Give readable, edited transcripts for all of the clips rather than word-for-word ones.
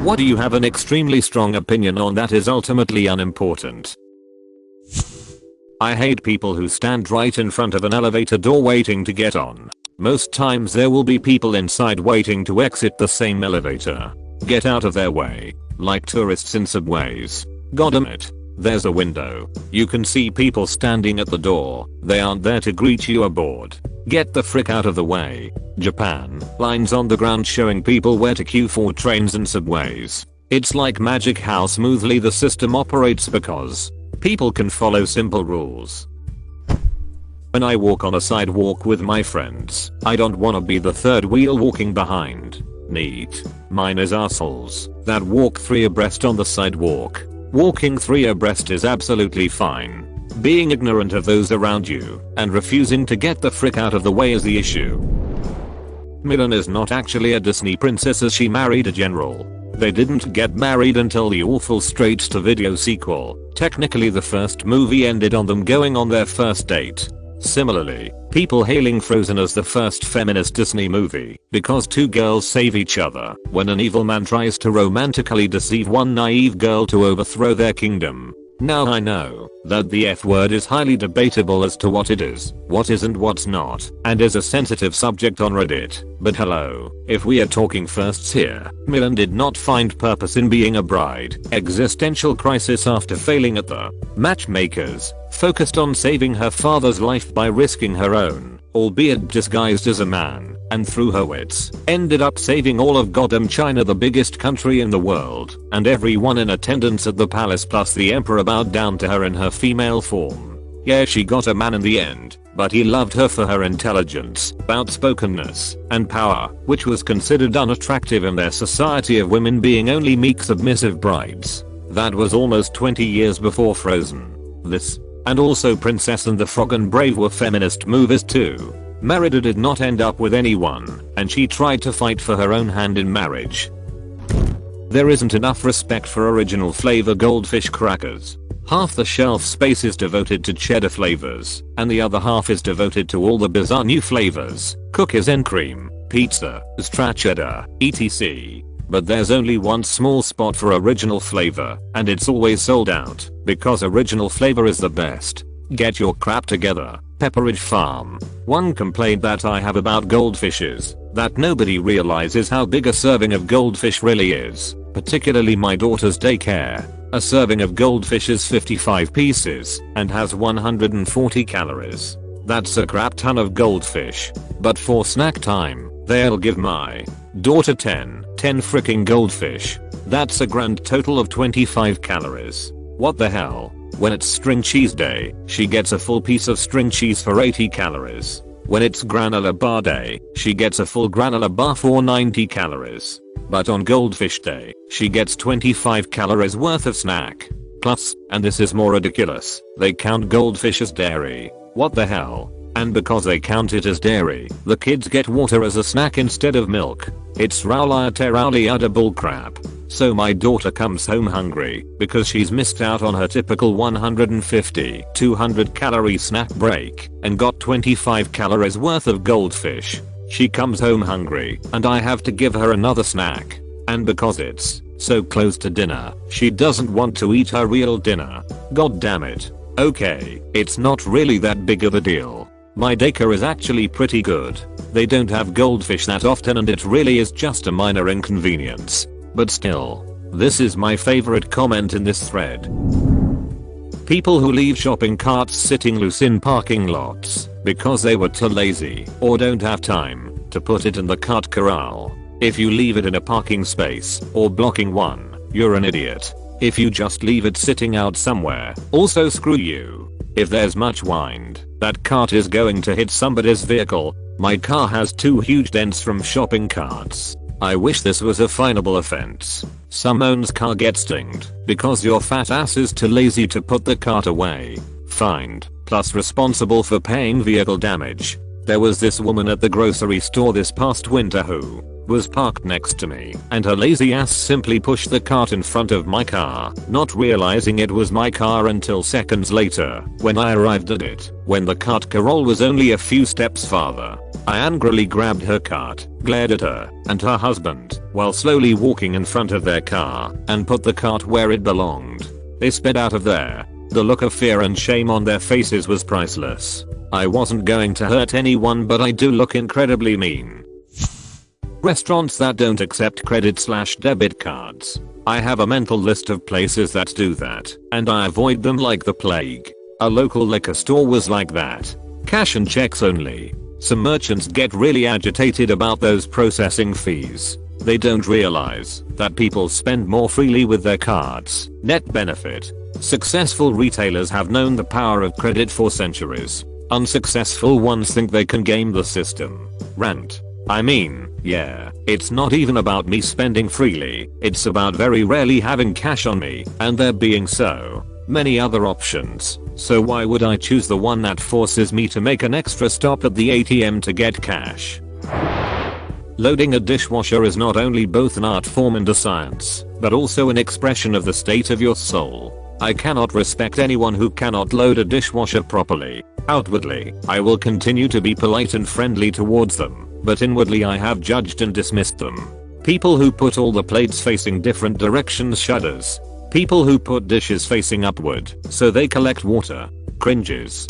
What do you have an extremely strong opinion on that is ultimately unimportant. I hate people who stand right in front of an elevator door waiting to get on. Most times there will be people inside waiting to exit the same elevator. Get out of their way. Like tourists in subways. Goddamit. There's a window. You can see people standing at the door. They aren't there to greet you aboard. Get the frick out of the way. Japan. Lines on the ground showing people where to queue for trains and subways. It's like magic how smoothly the system operates because people can follow simple rules. When I walk on a sidewalk with my friends, I don't wanna be the third wheel walking behind. Neat. Mine is assholes that walk 3 abreast on the sidewalk. Walking 3 abreast is absolutely fine. Being ignorant of those around you and refusing to get the frick out of the way is the issue. Mulan is not actually a Disney princess as she married a general. They didn't get married until the awful straight-to-video sequel. Technically the first movie ended on them going on their first date. Similarly, people hailing Frozen as the first feminist Disney movie because 2 girls save each other when an evil man tries to romantically deceive one naive girl to overthrow their kingdom. Now I know that the F word is highly debatable as to what it is, what isn't, what's not, and is a sensitive subject on Reddit, but hello, if we are talking firsts here, Mulan did not find purpose in being a bride. Existential crisis after failing at the matchmakers, focused on saving her father's life by risking her own, albeit disguised as a man, and through her wits, ended up saving all of goddamn China, the biggest country in the world, and everyone in attendance at the palace plus the emperor bowed down to her in her female form. Yeah, she got a man in the end, but he loved her for her intelligence, outspokenness, and power, which was considered unattractive in their society of women being only meek submissive brides. That was almost 20 years before Frozen. This, and also Princess and the Frog and Brave were feminist movies too. Merida did not end up with anyone, and she tried to fight for her own hand in marriage. There isn't enough respect for original flavor Goldfish crackers. Half the shelf space is devoted to cheddar flavors, and the other half is devoted to all the bizarre new flavors, cookies and cream, pizza, stracciatella, etc. But there's only one small spot for original flavor, and it's always sold out, because original flavor is the best. Get your crap together, Pepperidge Farm. One complaint that I have about Goldfish is that nobody realizes how big a serving of Goldfish really is, particularly my daughter's Daycare. A serving of Goldfish is 55 pieces and has 140 calories. That's a crap ton of Goldfish. But for snack time, they'll give my daughter 10 freaking Goldfish. That's a grand total of 25 calories. What the hell? When it's string cheese day, she gets a full piece of string cheese for 80 calories. When it's granola bar day, she gets a full granola bar for 90 calories. But on Goldfish day, she gets 25 calories worth of snack. Plus, and this is more ridiculous, they count Goldfish as dairy. What the hell? And because they count it as dairy, the kids get water as a snack instead of milk. It's rowly utter bullcrap. So my daughter comes home hungry because she's missed out on her typical 150-200 calorie snack break and got 25 calories worth of Goldfish. She comes home hungry and I have to give her another snack. And because it's so close to dinner, she doesn't want to eat her real dinner. God damn it. Okay, it's not really that big of a deal. My daycare is actually pretty good. They don't have Goldfish that often and it really is just a minor inconvenience. But still, this is my favorite comment in this thread. People who leave shopping carts sitting loose in parking lots because they were too lazy or don't have time to put it in the cart corral. If you leave it in a parking space or blocking one, you're an idiot. If you just leave it sitting out somewhere, also screw you. If there's much wind, that cart is going to hit somebody's vehicle. My car has 2 huge dents from shopping carts. I wish this was a finable offense. Someone's car gets dinged because your fat ass is too lazy to put the cart away. Fined, plus responsible for paying vehicle damage. There was this woman at the grocery store this past winter who was parked next to me, and her lazy ass simply pushed the cart in front of my car, not realizing it was my car until seconds later, when I arrived at it, when the cart carol was only a few steps farther. I angrily grabbed her cart, glared at her and her husband, while slowly walking in front of their car, and put the cart where it belonged. They sped out of there. The look of fear and shame on their faces was priceless. I wasn't going to hurt anyone, but I do look incredibly mean. Restaurants that don't accept credit/debit cards. I have a mental list of places that do that, and I avoid them like the plague. A local liquor store was like that. Cash and checks only. Some merchants get really agitated about those processing fees. They don't realize that people spend more freely with their cards. Net benefit. Successful retailers have known the power of credit for centuries. Unsuccessful ones think they can game the system. Rant. I mean, yeah, it's not even about me spending freely, it's about very rarely having cash on me, and there being so many other options. So why would I choose the one that forces me to make an extra stop at the ATM to get cash? Loading a dishwasher is not only both an art form and a science, but also an expression of the state of your soul. I cannot respect anyone who cannot load a dishwasher properly. Outwardly, I will continue to be polite and friendly towards them, but inwardly I have judged and dismissed them. People who put all the plates facing different directions shudders. People who put dishes facing upward so they collect water cringes.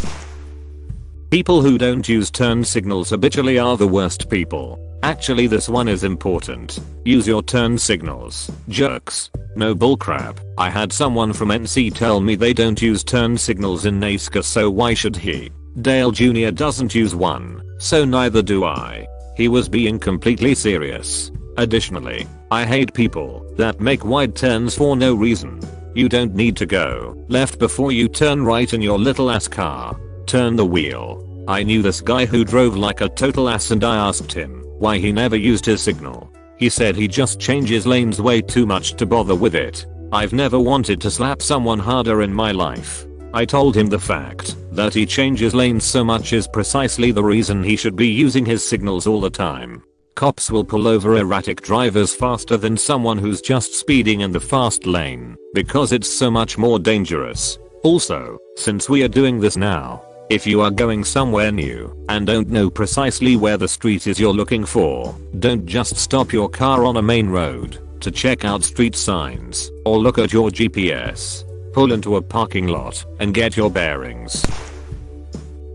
People who don't use turn signals habitually are the worst people. Actually, this one is important. Use your turn signals, jerks. No bullcrap. I had someone from NC tell me they don't use turn signals in NASCAR, so why should he? Dale Jr. doesn't use one, so neither do I. He was being completely serious. Additionally, I hate people that make wide turns for no reason. You don't need to go left before you turn right in your little ass car. Turn the wheel. I knew this guy who drove like a total ass, and I asked him why he never used his signal. He said he just changes lanes way too much to bother with it. I've never wanted to slap someone harder in my life. I told him the fact that he changes lanes so much is precisely the reason he should be using his signals all the time. Cops will pull over erratic drivers faster than someone who's just speeding in the fast lane, because it's so much more dangerous. Also, since we are doing this now, if you are going somewhere new and don't know precisely where the street is you're looking for, don't just stop your car on a main road to check out street signs or look at your GPS. Pull into a parking lot and get your bearings.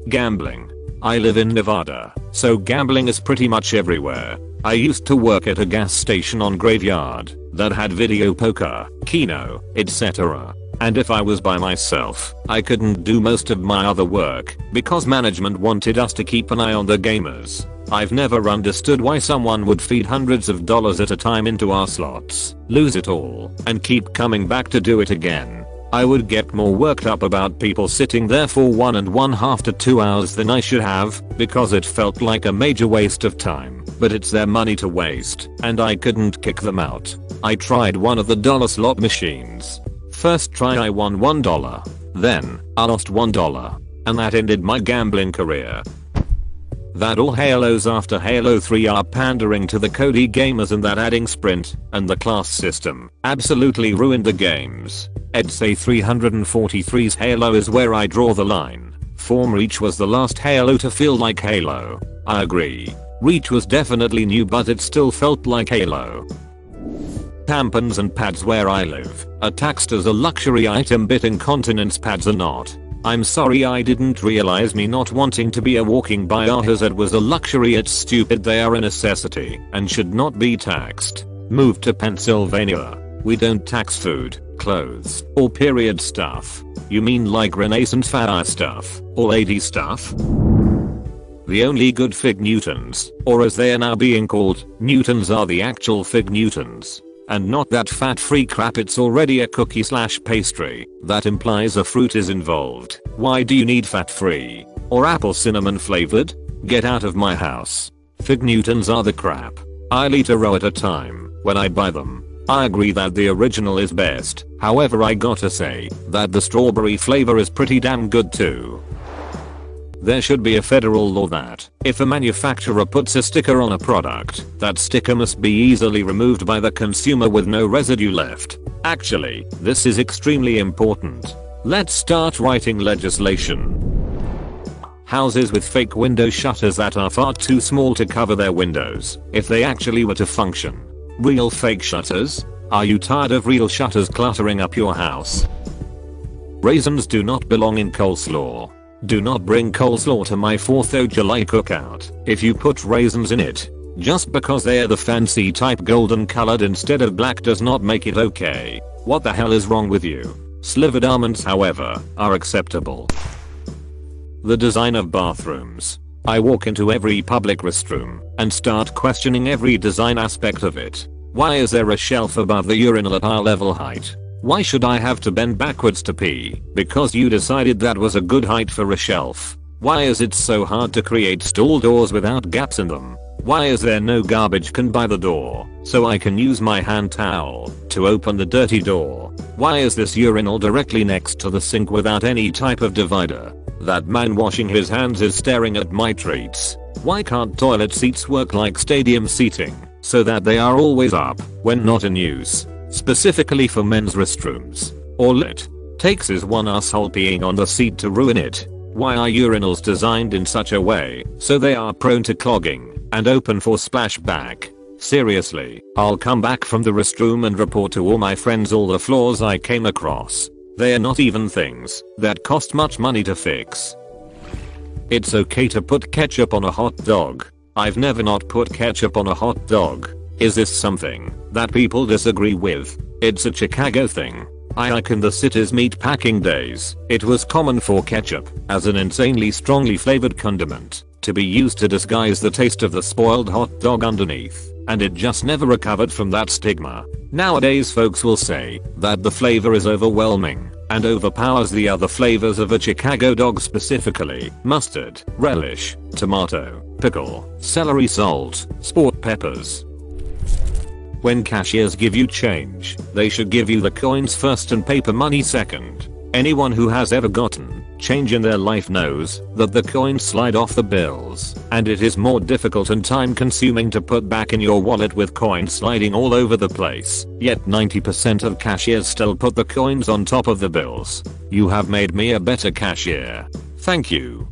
Gambling. I live in Nevada, so gambling is pretty much everywhere. I used to work at a gas station on Graveyard that had video poker, Keno, etc. And if I was by myself, I couldn't do most of my other work because management wanted us to keep an eye on the gamers. I've never understood why someone would feed hundreds of dollars at a time into our slots, lose it all, and keep coming back to do it again. I would get more worked up about people sitting there for 1.5 to 2 hours than I should have, because it felt like a major waste of time, but it's their money to waste, and I couldn't kick them out. I tried one of the dollar slot machines. First try I won $1, then I lost $1, and that ended my gambling career. That all Halos after Halo 3 are pandering to the Cody gamers, and that adding sprint and the class system absolutely ruined the games. I'd say 343's Halo is where I draw the line. Form Reach was the last Halo to feel like Halo. I agree. Reach was definitely new, but it still felt like Halo. Tampons and pads where I live are taxed as a luxury item, but incontinence pads are not. I'm sorry, I didn't realize me not wanting to be a walking biohazard was a luxury. It's stupid. They are a necessity and should not be taxed. Moved to Pennsylvania. We don't tax food, clothes, or period stuff. You mean like Renaissance fair stuff, or lady stuff? The only good fig Newtons, or as they are now being called, Newtons, are the actual fig Newtons. And not that fat-free crap. It's already a cookie/pastry. That implies a fruit is involved. Why do you need fat-free? Or apple cinnamon flavored? Get out of my house. Fig Newtons are the crap. I'll eat a row at a time when I buy them. I agree that the original is best. However, I gotta say that the strawberry flavor is pretty damn good too. There should be a federal law that, if a manufacturer puts a sticker on a product, that sticker must be easily removed by the consumer with no residue left. Actually, this is extremely important. Let's start writing legislation. Houses with fake window shutters that are far too small to cover their windows, if they actually were to function. Real fake shutters? Are you tired of real shutters cluttering up your house? Raisins do not belong in coleslaw. Do not bring coleslaw to my 4th of July cookout if you put raisins in it. Just because they are the fancy type golden colored instead of black does not make it okay. What the hell is wrong with you? Slivered almonds, however, are acceptable. The design of bathrooms. I walk into every public restroom and start questioning every design aspect of it. Why is there a shelf above the urinal at eye level height? Why should I have to bend backwards to pee? Because you decided that was a good height for a shelf. Why is it so hard to create stall doors without gaps in them? Why is there no garbage can by the door, so I can use my hand towel to open the dirty door? Why is this urinal directly next to the sink without any type of divider? That man washing his hands is staring at my treats. Why can't toilet seats work like stadium seating, so that they are always up when not in use? Specifically for men's restrooms. All it takes is one asshole peeing on the seat to ruin it. Why are urinals designed in such a way so they are prone to clogging and open for splashback? Seriously, I'll come back from the restroom and report to all my friends all the flaws I came across. They are not even things that cost much money to fix. It's okay to put ketchup on a hot dog. I've never not put ketchup on a hot dog. Is this something that people disagree with? It's a Chicago thing. In the city's meatpacking days, it was common for ketchup, as an insanely strongly flavored condiment, to be used to disguise the taste of the spoiled hot dog underneath, and it just never recovered from that stigma. Nowadays folks will say that the flavor is overwhelming and overpowers the other flavors of a Chicago dog, specifically mustard, relish, tomato, pickle, celery salt, sport peppers. When cashiers give you change, they should give you the coins first and paper money second. Anyone who has ever gotten change in their life knows that the coins slide off the bills, and it is more difficult and time consuming to put back in your wallet with coins sliding all over the place. Yet 90% of cashiers still put the coins on top of the bills. You have made me a better cashier. Thank you.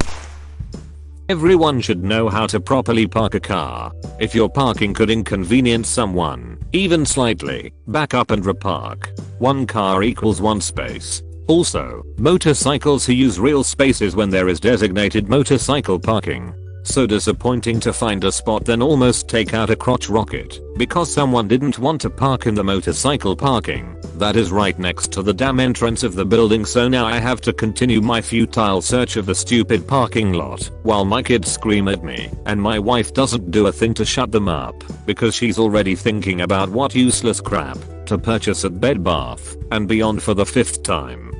Everyone should know how to properly park a car. If your parking could inconvenience someone, even slightly, back up and repark. One car equals one space. Also, motorcycles who use real spaces when there is designated motorcycle parking. So disappointing to find a spot then almost take out a crotch rocket because someone didn't want to park in the motorcycle parking that is right next to the damn entrance of the building, so now I have to continue my futile search of the stupid parking lot while my kids scream at me and my wife doesn't do a thing to shut them up because she's already thinking about what useless crap to purchase at Bed Bath & Beyond for the 5th time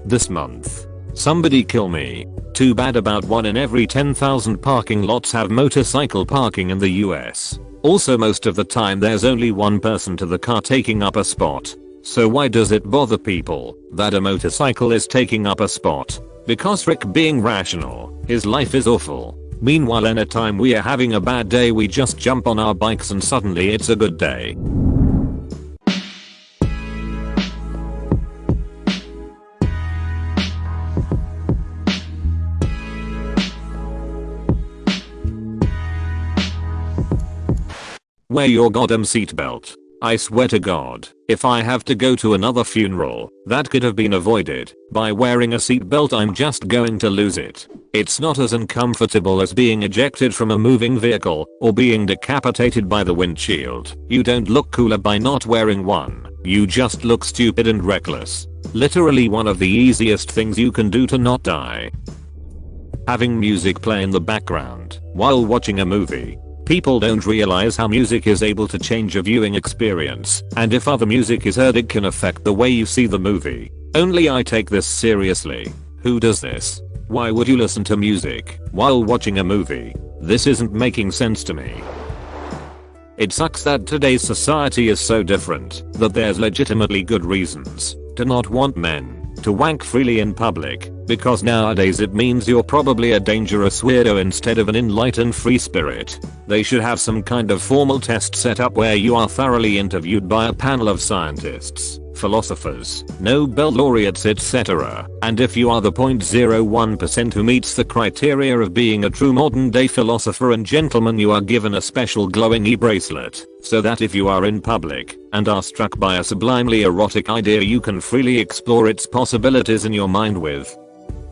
this month. Somebody kill me. Too bad about 1 in every 10,000 parking lots have motorcycle parking in the US. Also most of the time there's only one person to the car taking up a spot. So why does it bother people that a motorcycle is taking up a spot? Because Rick being rational, his life is awful. Meanwhile anytime we are having a bad day we just jump on our bikes and suddenly it's a good day. Wear your goddamn seatbelt. I swear to God, if I have to go to another funeral that could have been avoided by wearing a seatbelt, I'm just going to lose it. It's not as uncomfortable as being ejected from a moving vehicle or being decapitated by the windshield. You don't look cooler by not wearing one. You just look stupid and reckless. Literally one of the easiest things you can do to not die. Having music play in the background while watching a movie. People don't realize how music is able to change a viewing experience, and if other music is heard it can affect the way you see the movie. Only I take this seriously. Who does this? Why would you listen to music while watching a movie? This isn't making sense to me. It sucks that today's society is so different that there's legitimately good reasons to not want men to wank freely in public, because nowadays it means you're probably a dangerous weirdo instead of an enlightened free spirit. They should have some kind of formal test set up where you are thoroughly interviewed by a panel of scientists, philosophers, Nobel laureates, etc. And if you are the 0.01% who meets the criteria of being a true modern day philosopher and gentleman, you are given a special glowing e-bracelet, so that if you are in public and are struck by a sublimely erotic idea, you can freely explore its possibilities in your mind with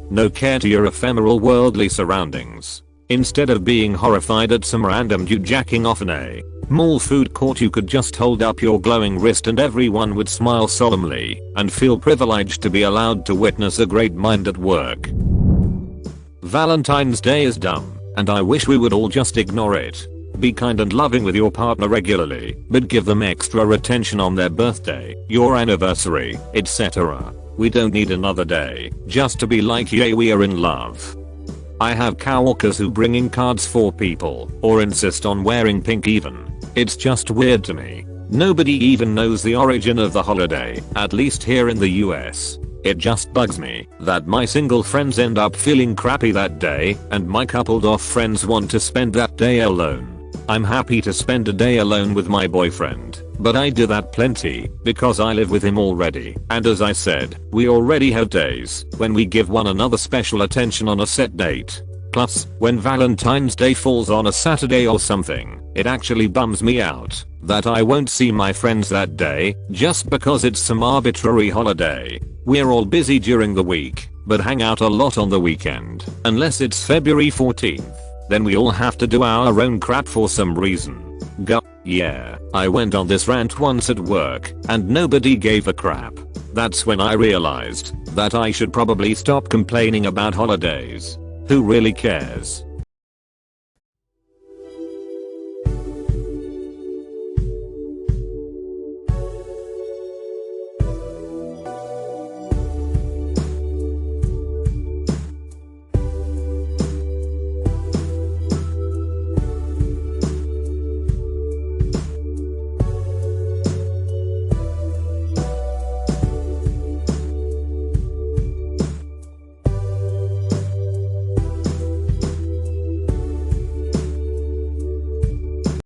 no care to your ephemeral worldly surroundings. Instead of being horrified at some random dude jacking off in a mall food court, you could just hold up your glowing wrist and everyone would smile solemnly and feel privileged to be allowed to witness a great mind at work. Valentine's Day is dumb, and I wish we would all just ignore it. Be kind and loving with your partner regularly, but give them extra attention on their birthday, your anniversary, etc. We don't need another day just to be like, yay, we are in love. I have coworkers who bring in cards for people or insist on wearing pink even. It's just weird to me. Nobody even knows the origin of the holiday, at least here in the US. It just bugs me that my single friends end up feeling crappy that day and my coupled off friends want to spend that day alone. I'm happy to spend a day alone with my boyfriend, but I do that plenty because I live with him already, and as I said, we already have days when we give one another special attention on a set date. Plus, when Valentine's Day falls on a Saturday or something, it actually bums me out that I won't see my friends that day just because it's some arbitrary holiday. We're all busy during the week, but hang out a lot on the weekend, unless it's February 14th. Then we all have to do our own crap for some reason. Yeah, I went on this rant once at work and nobody gave a crap. That's when I realized that I should probably stop complaining about holidays. Who really cares?